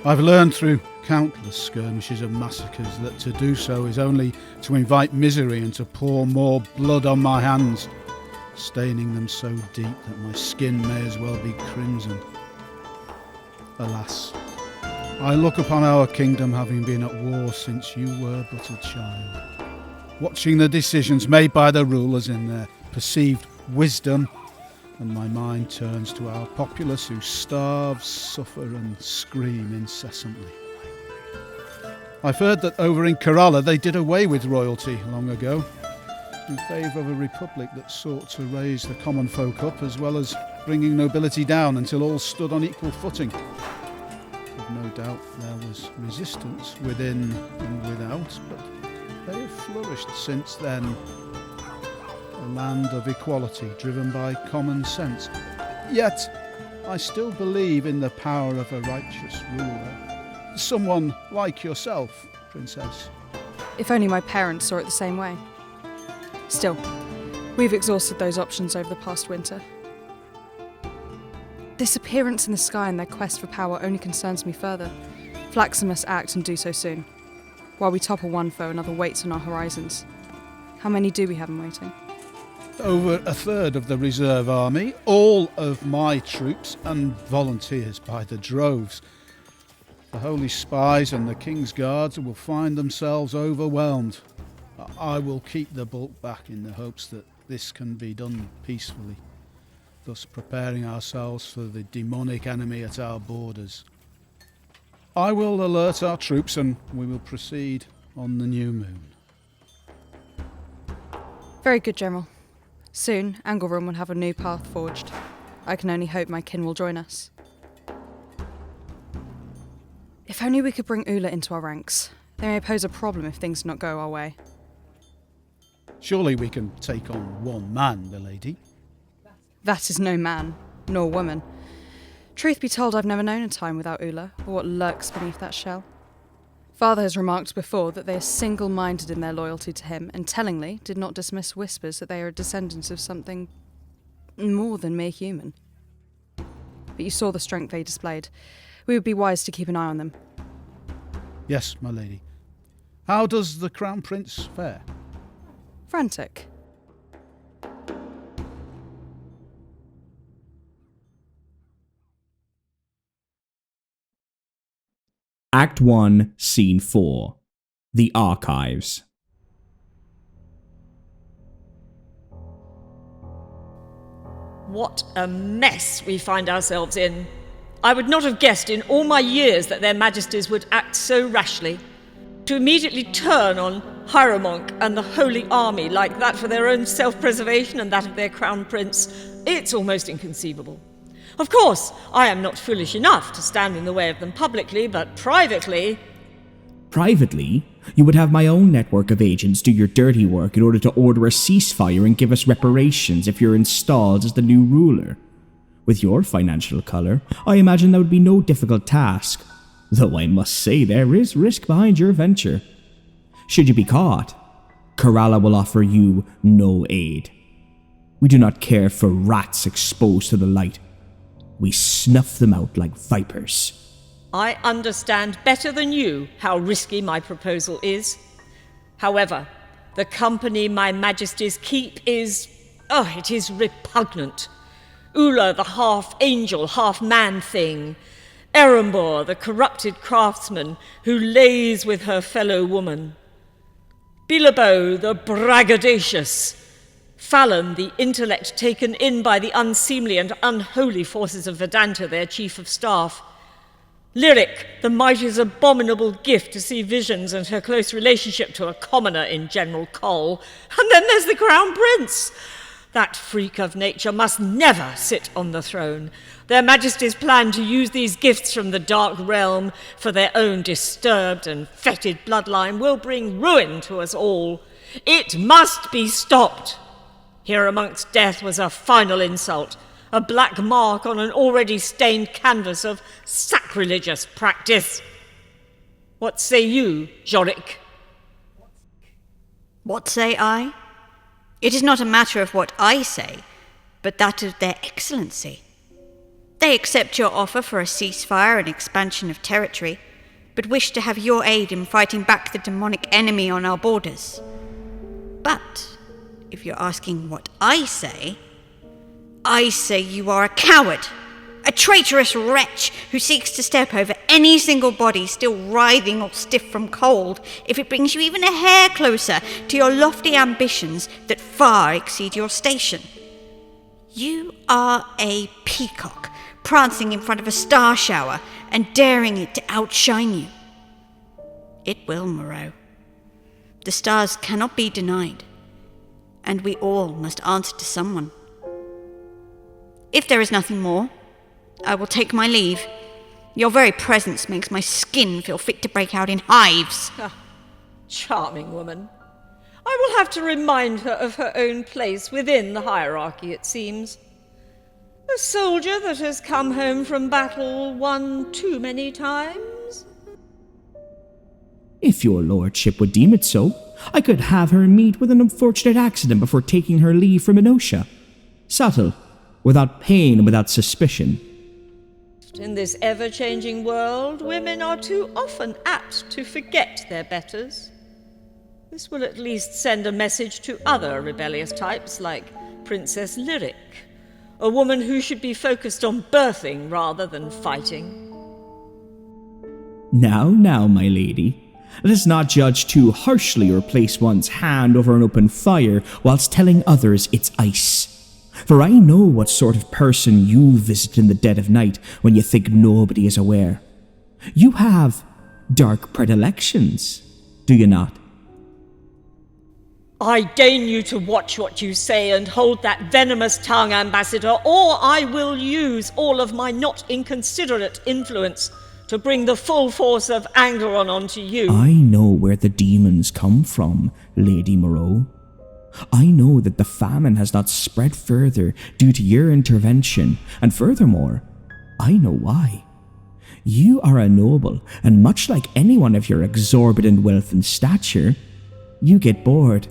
I've learned through countless skirmishes and massacres that to do so is only to invite misery and to pour more blood on my hands, staining them so deep that my skin may as well be crimson. Alas, I look upon our kingdom having been at war since you were but a child, watching the decisions made by the rulers in their perceived wisdom, and my mind turns to our populace who starve, suffer and scream incessantly. I've heard that over in Kerala they did away with royalty long ago, in favour of a republic that sought to raise the common folk up as well as bringing nobility down until all stood on equal footing. With no doubt there was resistance within and without, but they have flourished since then. A land of equality driven by common sense. Yet, I still believe in the power of a righteous ruler. Someone like yourself, Princess. If only my parents saw it the same way. Still, we've exhausted those options over the past winter. This appearance in the sky and their quest for power only concerns me further. Flaxen must act and do so soon. While we topple one foe, another waits on our horizons. How many do we have in waiting? Over a third of the reserve army, all of my troops and volunteers by the droves. The holy spies and the king's guards will find themselves overwhelmed. I will keep the bulk back in the hopes that this can be done peacefully, thus preparing ourselves for the demonic enemy at our borders. I will alert our troops and we will proceed on the new moon. Very good, General. Soon, Angleron will have a new path forged. I can only hope my kin will join us. If only we could bring Ula into our ranks. They may pose a problem if things do not go our way. Surely we can take on one man, milady. That is no man, nor woman. Truth be told, I've never known a time without Ula, or what lurks beneath that shell. Father has remarked before that they are single-minded in their loyalty to him, and tellingly did not dismiss whispers that they are descendants of something more than mere human. But you saw the strength they displayed. We would be wise to keep an eye on them. Yes, my lady. How does the Crown Prince fare? Frantic. Act 1, Scene 4. The Archives. What a mess we find ourselves in. I would not have guessed in all my years that their majesties would act so rashly. To immediately turn on Hieromonk and the Holy Army like that for their own self-preservation and that of their crown prince, it's almost inconceivable. Of course, I am not foolish enough to stand in the way of them publicly, but privately... Privately, you would have my own network of agents do your dirty work in order to order a ceasefire and give us reparations if you're installed as the new ruler. With your financial colour, I imagine that would be no difficult task, though I must say there is risk behind your venture. Should you be caught, Kerala will offer you no aid. We do not care for rats exposed to the light. We snuff them out like vipers. I understand better than you how risky my proposal is. However, the company my majesties keep is... it is repugnant. Ula, the half-angel, half-man thing. Erembor, the corrupted craftsman who lays with her fellow woman. Billebault, the braggadocious. Fallon, the intellect taken in by the unseemly and unholy forces of Vedanta, their chief of staff. Lyric, the mighty's abominable gift to see visions and her close relationship to a commoner in General Cole. And then there's the Crown Prince. That freak of nature must never sit on the throne. Their Majesties plan to use these gifts from the Dark Realm for their own disturbed and fetid bloodline will bring ruin to us all. It must be stopped. Hieromonk's death was a final insult, a black mark on an already stained canvas of sacrilegious practice. What say you, Joriq? What say I? It is not a matter of what I say, but that of their excellency. They accept your offer for a ceasefire and expansion of territory, but wish to have your aid in fighting back the demonic enemy on our borders. But if you're asking what I say you are a coward, a traitorous wretch who seeks to step over any single body still writhing or stiff from cold if it brings you even a hair closer to your lofty ambitions that far exceed your station. You are a peacock prancing in front of a star shower and daring it to outshine you. It will, Moreau. The stars cannot be denied, and we all must answer to someone. If there is nothing more, I will take my leave. Your very presence makes my skin feel fit to break out in hives. Charming woman. I will have to remind her of her own place within the hierarchy, it seems. A soldier that has come home from battle one too many times. If your lordship would deem it so, I could have her meet with an unfortunate accident before taking her leave from Enosia. Subtle, without pain and without suspicion. In this ever-changing world, women are too often apt to forget their betters. This will at least send a message to other rebellious types like Princess Lyric, a woman who should be focused on birthing rather than fighting. Now, my lady. Let us not judge too harshly or place one's hand over an open fire whilst telling others it's ice. For I know what sort of person you visit in the dead of night when you think nobody is aware. You have dark predilections, do you not? I deign you to watch what you say and hold that venomous tongue, Ambassador, or I will use all of my not inconsiderate influence to bring the full force of Angleron onto you. I know where the demons come from, Lady Moreau. I know that the famine has not spread further due to your intervention, and furthermore, I know why. You are a noble, and much like anyone of your exorbitant wealth and stature, you get bored.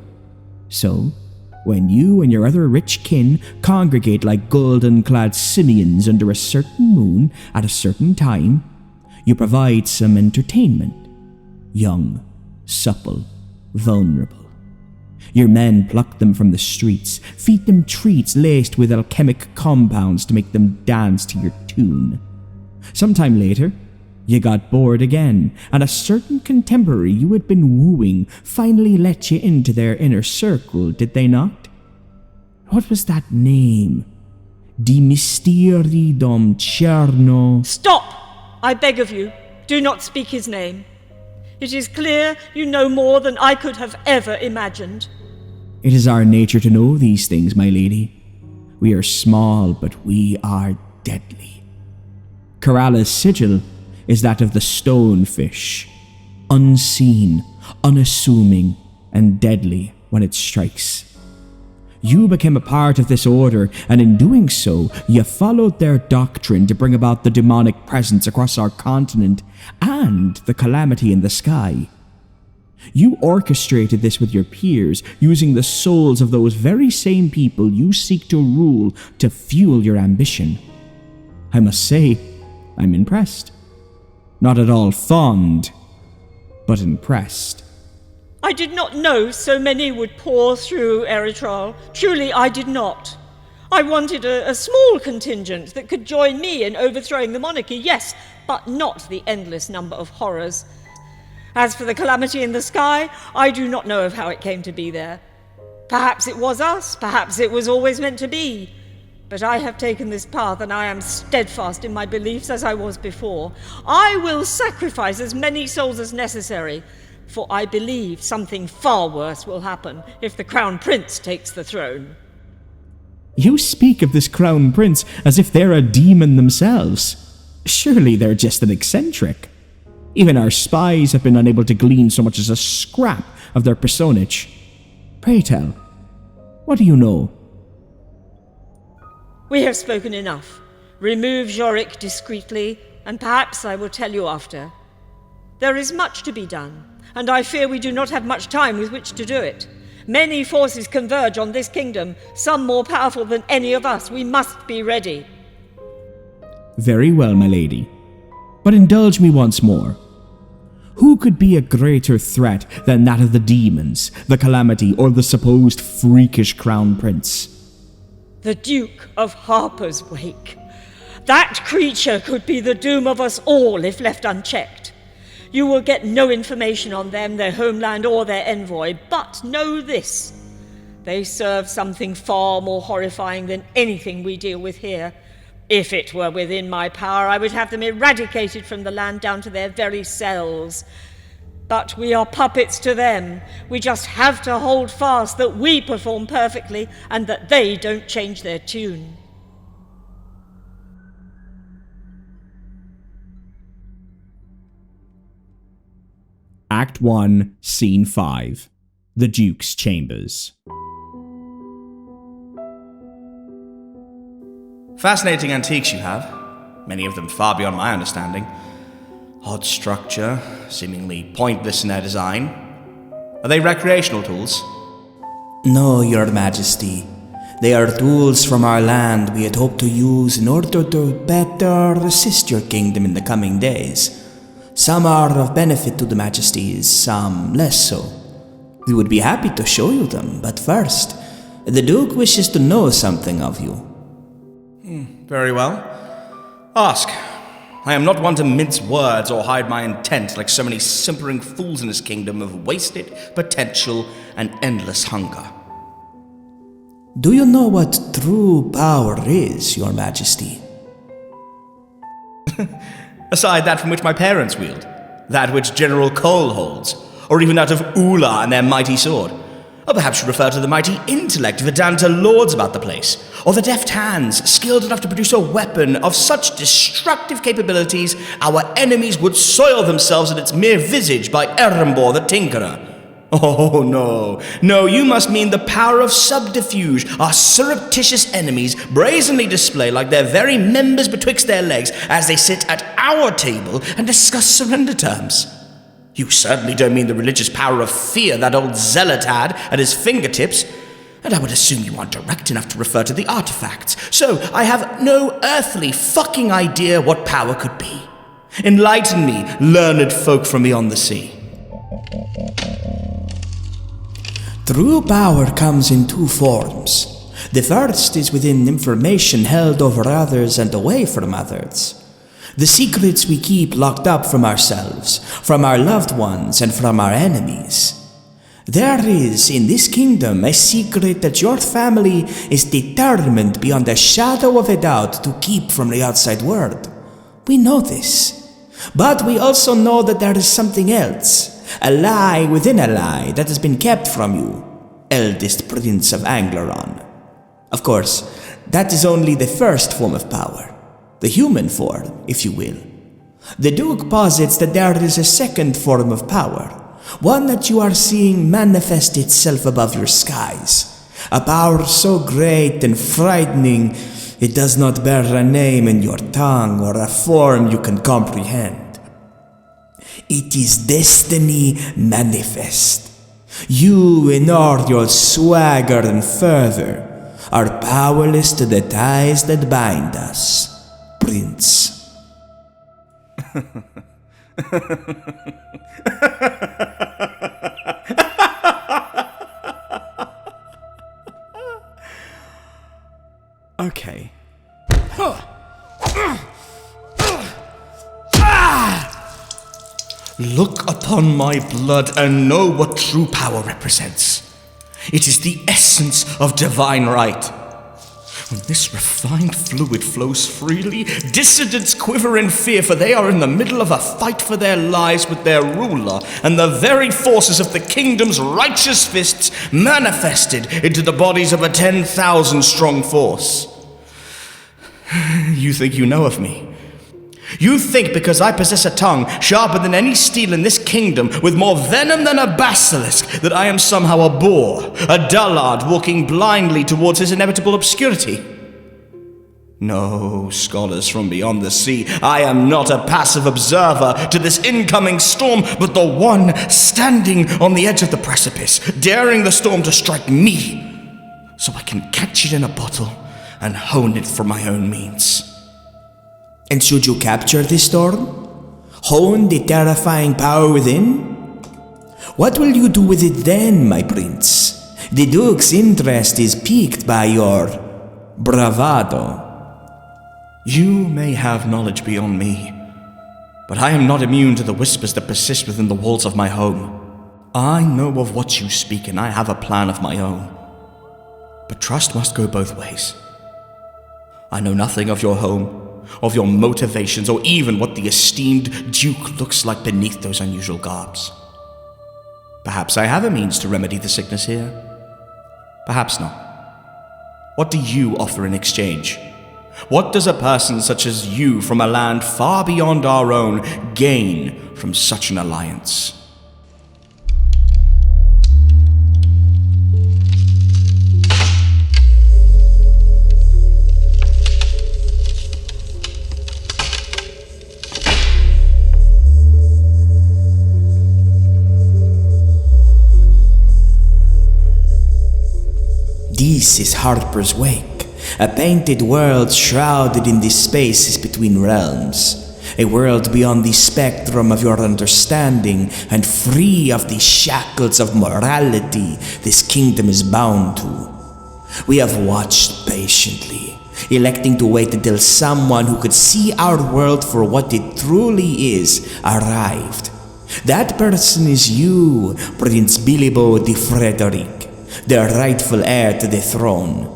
So, when you and your other rich kin congregate like golden-clad simians under a certain moon at a certain time, you provide some entertainment. Young, supple, vulnerable. Your men pluck them from the streets, feed them treats laced with alchemic compounds to make them dance to your tune. Sometime later, you got bored again, and a certain contemporary you had been wooing finally let you into their inner circle, did they not? What was that name? Di misteri dom cerno... Stop! I beg of you, do not speak his name. It is clear you know more than I could have ever imagined. It is our nature to know these things, my lady. We are small, but we are deadly. Kerala's sigil is that of the stonefish, unseen, unassuming, and deadly when it strikes. You became a part of this order, and in doing so, you followed their doctrine to bring about the demonic presence across our continent and the calamity in the sky. You orchestrated this with your peers, using the souls of those very same people you seek to rule to fuel your ambition. I must say, I'm impressed. Not at all fond, but impressed. I did not know so many would pour through Eritrall. Truly, I did not. I wanted a small contingent that could join me in overthrowing the monarchy, yes, but not the endless number of horrors. As for the calamity in the sky, I do not know of how it came to be there. Perhaps it was us, perhaps it was always meant to be. But I have taken this path, and I am steadfast in my beliefs as I was before. I will sacrifice as many souls as necessary, for I believe something far worse will happen if the Crown Prince takes the throne. You speak of this Crown Prince as if they're a demon themselves. Surely they're just an eccentric. Even our spies have been unable to glean so much as a scrap of their personage. Pray tell, what do you know? We have spoken enough. Remove Joriq discreetly, and perhaps I will tell you after. There is much to be done, and I fear we do not have much time with which to do it. Many forces converge on this kingdom, some more powerful than any of us. We must be ready. Very well, my lady. But indulge me once more. Who could be a greater threat than that of the demons, the Calamity, or the supposed freakish crown prince? The Duke of Harper's Wake. That creature could be the doom of us all if left unchecked. You will get no information on them, their homeland, or their envoy, but know this. They serve something far more horrifying than anything we deal with here. If it were within my power, I would have them eradicated from the land down to their very cells. But we are puppets to them. We just have to hold fast that we perform perfectly and that they don't change their tune. Act 1, Scene 5. The Duke's Chambers. Fascinating antiques you have, many of them far beyond my understanding. Odd structure, seemingly pointless in their design. Are they recreational tools? No, Your Majesty. They are tools from our land we had hoped to use in order to better assist your kingdom in the coming days. Some are of benefit to the Majesties, some less so. We would be happy to show you them, but first, the Duke wishes to know something of you. Very well. Ask. I am not one to mince words or hide my intent like so many simpering fools in this kingdom of wasted potential and endless hunger. Do you know what true power is, Your Majesty? Aside that from which my parents wield, that which General Cole holds, or even that of Ula and their mighty sword. Or perhaps you refer to the mighty intellect Vedanta lords about the place, or the deft hands skilled enough to produce a weapon of such destructive capabilities our enemies would soil themselves in its mere visage by Erembor the Tinkerer. Oh, no, you must mean the power of subterfuge our surreptitious enemies brazenly display like their very members betwixt their legs as they sit at our table and discuss surrender terms. You certainly don't mean the religious power of fear that old zealot had at his fingertips, and I would assume you aren't direct enough to refer to the artifacts, so I have no earthly fucking idea what power could be. Enlighten me, learned folk from beyond the sea. True power comes in two forms. The first is within information held over others and away from others. The secrets we keep locked up from ourselves, from our loved ones, and from our enemies. There is, in this kingdom, a secret that your family is determined beyond a shadow of a doubt to keep from the outside world. We know this. But we also know that there is something else, a lie within a lie that has been kept from you, eldest prince of Angleron. Of course, that is only the first form of power. The human form, if you will. The Duke posits that there is a second form of power, one that you are seeing manifest itself above your skies. A power so great and frightening, it does not bear a name in your tongue or a form you can comprehend. It is destiny manifest. You, in all your swagger and fervor, are powerless to the ties that bind us. Prince. Okay. Look upon my blood and know what true power represents. It is the essence of divine right. When this refined fluid flows freely, dissidents quiver in fear, for they are in the middle of a fight for their lives with their ruler, and the very forces of the kingdom's righteous fists manifested into the bodies of a 10,000-strong force. You think you know of me? You think because I possess a tongue sharper than any steel in this kingdom, with more venom than a basilisk, that I am somehow a boor, a dullard walking blindly towards his inevitable obscurity? No, scholars from beyond the sea, I am not a passive observer to this incoming storm, but the one standing on the edge of the precipice, daring the storm to strike me, so I can catch it in a bottle and hone it for my own means. And should you capture the storm? Hone the terrifying power within? What will you do with it then, my prince? The Duke's interest is piqued by your bravado. You may have knowledge beyond me, but I am not immune to the whispers that persist within the walls of my home. I know of what you speak, and I have a plan of my own. But trust must go both ways. I know nothing of your home, of your motivations, or even what the esteemed Duke looks like beneath those unusual garbs. Perhaps I have a means to remedy the sickness here. Perhaps not. What do you offer in exchange? What does a person such as you from a land far beyond our own gain from such an alliance? This is Harper's Wake, a painted world shrouded in the spaces between realms. A world beyond the spectrum of your understanding and free of the shackles of morality this kingdom is bound to. We have watched patiently, electing to wait until someone who could see our world for what it truly is arrived. That person is you, Prince Billebault de Frederick, the rightful heir to the throne.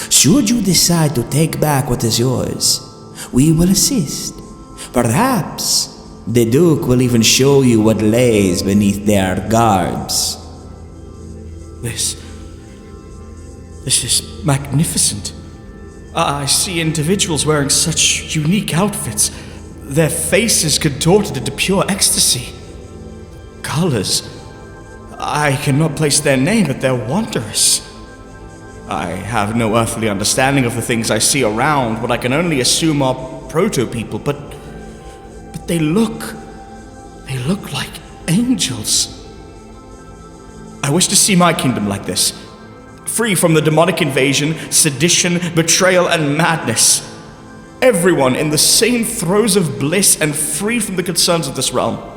Should you decide to take back what is yours, we will assist. Perhaps the Duke will even show you what lays beneath their garbs. This is magnificent. I see individuals wearing such unique outfits, their faces contorted into pure ecstasy. Colors. I cannot place their name, but they're wondrous. I have no earthly understanding of the things I see around, what I can only assume are proto-people, but they look like angels. I wish to see my kingdom like this, free from the demonic invasion, sedition, betrayal, and madness. Everyone in the same throes of bliss and free from the concerns of this realm.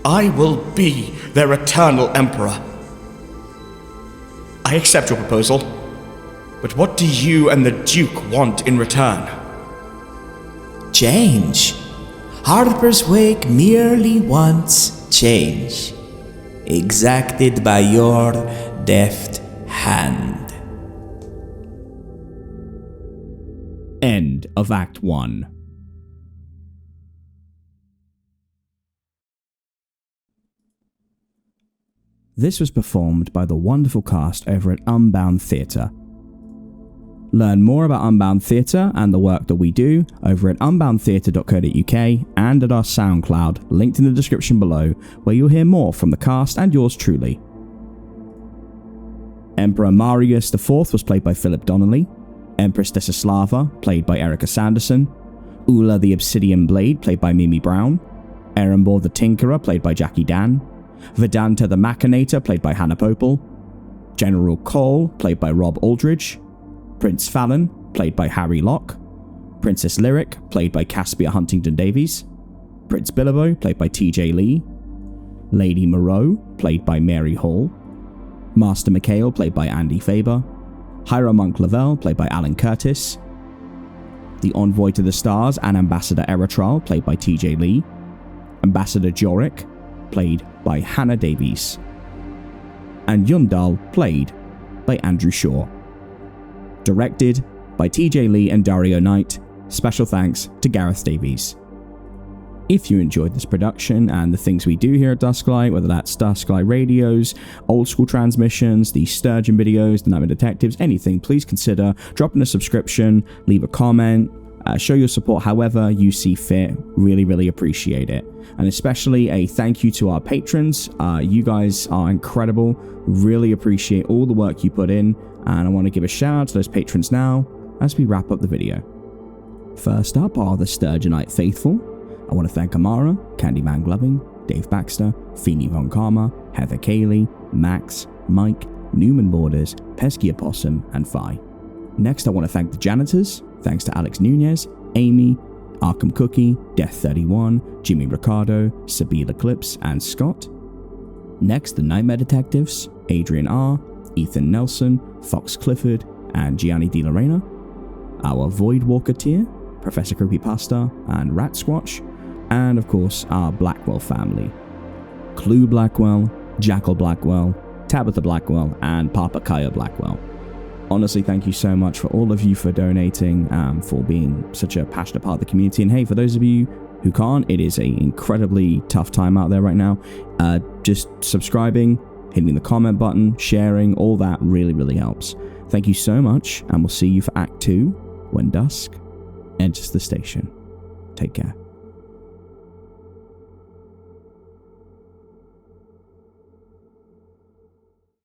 I will be their eternal emperor. I accept your proposal, but what do you and the Duke want in return? Change. Harper's Wake merely wants change, exacted by your deft hand. End of Act 1. This was performed by the wonderful cast over at Unbound Theatre. Learn more about Unbound Theatre and the work that we do over at unboundtheatre.co.uk and at our SoundCloud, linked in the description below, where you'll hear more from the cast and yours truly. Emperor Marius IV was played by Philip Donnelly, Empress Desislava, played by Erika Sanderson, Ula the Obsidian Blade, played by Mimi Brown, Erenbohr the Tinkerer, played by Jackie Dan, Vedanta the Machinator, played by Hannah Pople, General Cole, played by Rob Aldridge, Prince Fallon, played by Harry Locke, Princess Lyric, played by Caspia Huntingdon-Davies, Prince Billebault, played by TJ Lee, Lady Moreau, played by Mary Hall, Master McHale, played by Andy Faber, Hieromonk Levelle, played by Alan Curtis, the Envoy to the Stars and Ambassador Eritrall, played by TJ Lee, Ambassador Joriq, played by Hannah Davies, and Yundal, played by Andrew Shaw. Directed by TJ Lee and Dario Knight. Special thanks to Gareth Davies. If you enjoyed this production and the things we do here at Dusklight, whether that's Dusklight radios, old school transmissions, the Sturgeon videos, the Nightmare Detectives, anything, please consider dropping a subscription, leave a comment, show your support however you see fit. Really appreciate it. And especially a thank you to our patrons. You guys are incredible. Really appreciate all the work you put in. And I want to give a shout out to those patrons now as we wrap up the video. First up are the Sturgeonite faithful. I want to thank Amara, Candyman Gloving, Dave Baxter, Feeny Von Karma, Heather Cayley, Max, Mike, Newman Borders, Pesky Opossum, and Fi. Next, I want to thank the janitors. Thanks to Alex Nunez, Amy, Arkham Cookie, Death31, Jimmy Ricardo, Sabine Eclipse, and Scott. Next, the Nightmare Detectives, Adrian R., Ethan Nelson, Fox Clifford, and Gianni Di Lorena. Our Void Walker tier, Professor Creepypasta and Rat Squatch. And of course, our Blackwell family. Clue Blackwell, Jackal Blackwell, Tabitha Blackwell, and Papa Kaya Blackwell. Honestly, thank you so much for all of you for donating, for being such a passionate part of the community. And hey, for those of you who can't, it is an incredibly tough time out there right now. Just subscribing, hitting the comment button, sharing, all that really, really helps. Thank you so much, and we'll see you for Act 2 when dusk enters the station. Take care.